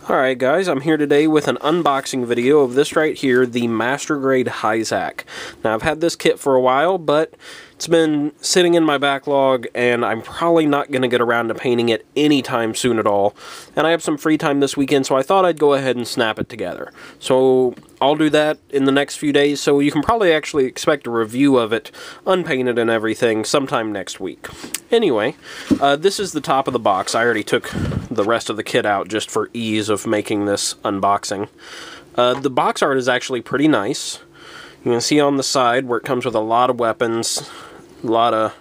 Alright guys, I'm here today with an unboxing video of this right here, the Master Grade Hi-Zack. Now I've had this kit for a while, but it's been sitting in my backlog and I'm probably not going to get around to painting it anytime soon at all. And I have some free time this weekend, so I thought I'd go ahead and snap it together. So I'll do that in the next few days, so you can probably actually expect a review of it, unpainted and everything, sometime next week. Anyway, this is the top of the box. I already took the rest of the kit out just for ease of making this unboxing. The box art is actually pretty nice. You can see on the side where it comes with a lot of weapons, a lot of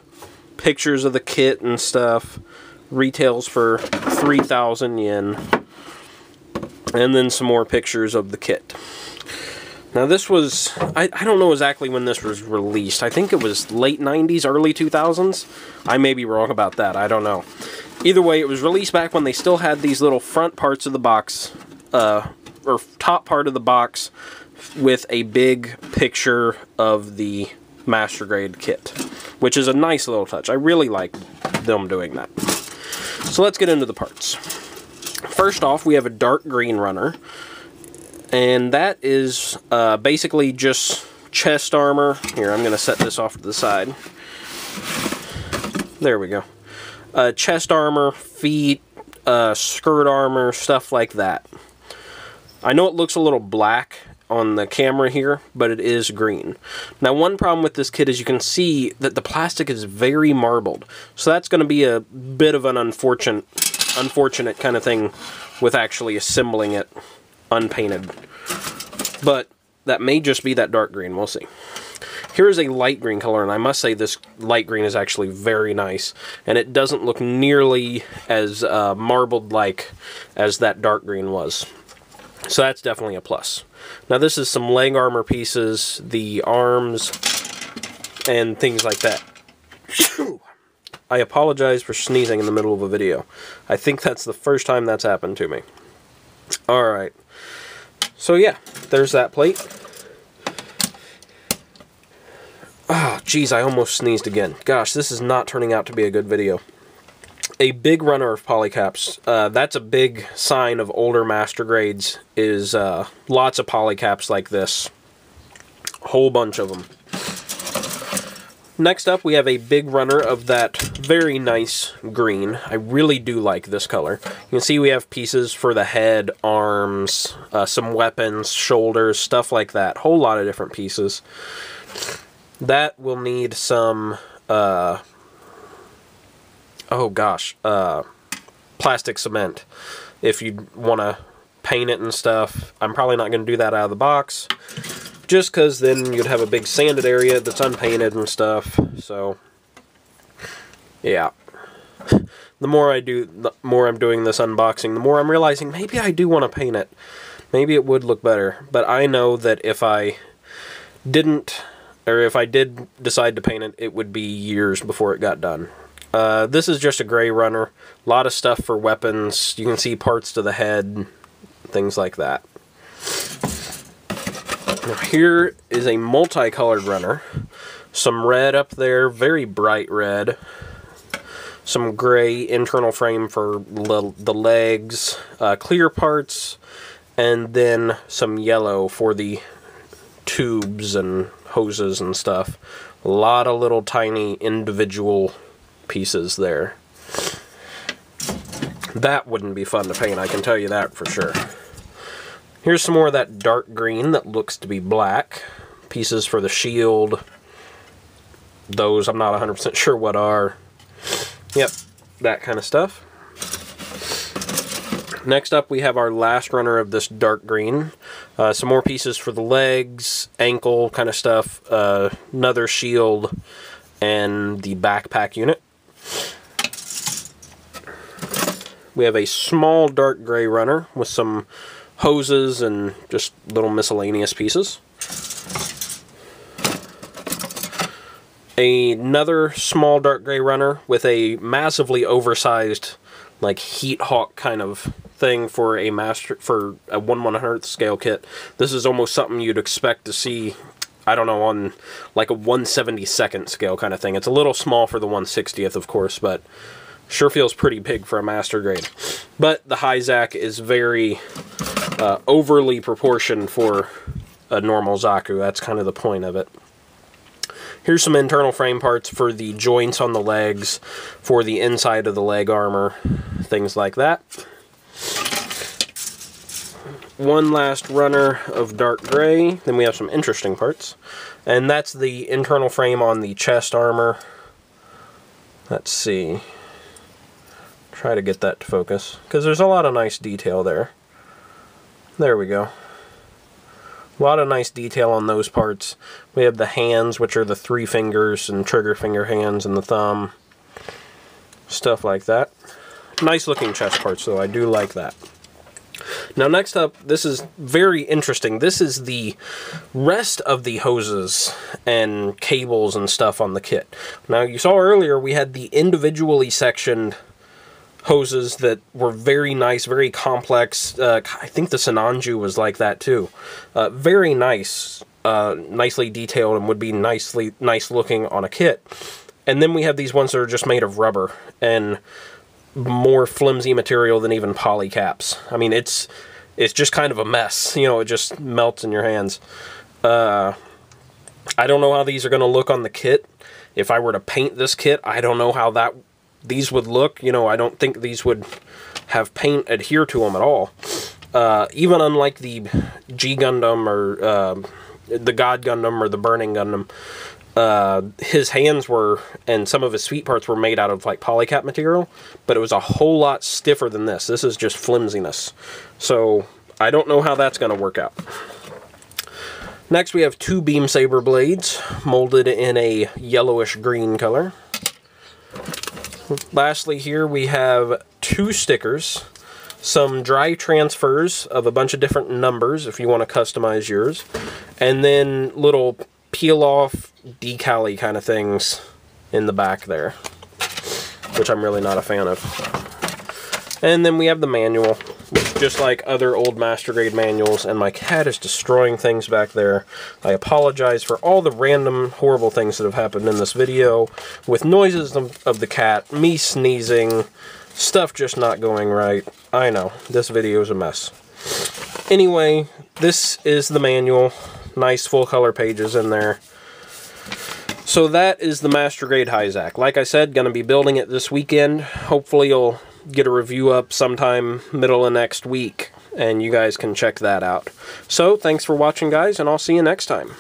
pictures of the kit and stuff. Retails for 3,000 yen. And then some more pictures of the kit. Now this was, I don't know exactly when this was released. I think it was late 90s, early 2000s. I may be wrong about that, I don't know. Either way, it was released back when they still had these little front parts of the box, or top part of the box, with a big picture of the Master Grade kit, which is a nice little touch. I really like them doing that. So let's get into the parts. First off, we have a dark green runner, and that is basically just chest armor. Here, I'm going to set this off to the side. There we go. Chest armor, feet, skirt armor, stuff like that. I know it looks a little black on the camera here, but it is green. Now, one problem with this kit is you can see that the plastic is very marbled. So that's going to be a bit of an unfortunate kind of thing with actually assembling it unpainted. But that may just be that dark green. We'll see. Here is a light green color, and I must say this light green is actually very nice. And it doesn't look nearly as marbled-like as that dark green was. So that's definitely a plus. Now this is some leg armor pieces, the arms, and things like that. I apologize for sneezing in the middle of a video. I think that's the first time that's happened to me. Alright. So yeah, there's that plate. Oh, geez, I almost sneezed again. Gosh, this is not turning out to be a good video. A big runner of polycaps. That's a big sign of older Master Grades, is lots of polycaps like this. Whole bunch of them. Next up, we have a big runner of that very nice green. I really do like this color. You can see we have pieces for the head, arms, some weapons, shoulders, stuff like that. Whole lot of different pieces. That will need some, oh gosh, plastic cement if you want to paint it and stuff. I'm probably not going to do that out of the box, just because then you'd have a big sanded area that's unpainted and stuff. So yeah, the more I'm doing this unboxing, the more I'm realizing maybe I do want to paint it. Maybe it would look better, but I know that if I didn't, or if I did decide to paint it, it would be years before it got done. This is just a gray runner. A lot of stuff for weapons. You can see parts to the head, things like that. Now here is a multicolored runner. Some red up there, very bright red. Some gray internal frame for the legs, clear parts, and then some yellow for the tubes and hoses and stuff. A lot of little tiny individual pieces there. That wouldn't be fun to paint, I can tell you that for sure. Here's some more of that dark green that looks to be black. Pieces for the shield. Those I'm not 100% sure what are. Yep, that kind of stuff. Next up, we have our last runner of this dark green. Some more pieces for the legs, ankle kind of stuff, another shield, and the backpack unit. We have a small dark gray runner with some hoses and just little miscellaneous pieces. Another small dark gray runner with a massively oversized, like heat hawk kind of thing for a 1/100th scale kit. This is almost something you'd expect to see, I don't know, on like a 1/72nd scale kind of thing. It's a little small for the 1/60th, of course, but Sure feels pretty big for a master grade. But the Hi-Zack is very overly proportioned for a normal Zaku. That's kind of the point of it. Here's some internal frame parts for the joints on the legs, for the inside of the leg armor, things like that. One last runner of dark gray. Then we have some interesting parts. And that's the internal frame on the chest armor. Let's see. Try to get that to focus, because there's a lot of nice detail there. There we go. A lot of nice detail on those parts. We have the hands, which are the 3 fingers and trigger finger hands, and the thumb. Stuff like that. Nice looking chest parts, though. I do like that. Now next up, this is very interesting. This is the rest of the hoses and cables and stuff on the kit. Now you saw earlier we had the individually sectioned hoses that were very nice, very complex. I think the Sinanju was like that too. Very nice, nicely detailed, and would be nice looking on a kit. And then we have these ones that are just made of rubber and more flimsy material than even poly caps. I mean, it's just kind of a mess. You know, it just melts in your hands. I don't know how these are going to look on the kit. If I were to paint this kit, I don't know how these would look. You know, I don't think these would have paint adhere to them at all. Even unlike the G Gundam or the God Gundam or the Burning Gundam, his hands were, and some of his feet parts were made out of like polycap material, but it was a whole lot stiffer than this. This is just flimsiness. So I don't know how that's going to work out. Next we have 2 beam saber blades molded in a yellowish green color. Lastly here we have 2 stickers, some dry transfers of a bunch of different numbers if you want to customize yours, and then little peel off decal-y kind of things in the back there, which I'm really not a fan of. And then we have the manual, which just like other old master grade manuals, and my cat is destroying things back there. I apologize for all the random horrible things that have happened in this video, with noises of the cat, me sneezing, stuff just not going right. I know, this video is a mess. Anyway, this is the manual. Nice full color pages in there. So that is the master grade Hi-Zack. Like I said, going to be building it this weekend. Hopefully you'll get a review up sometime middle of next week, and you guys can check that out. So thanks for watching, guys, and I'll see you next time.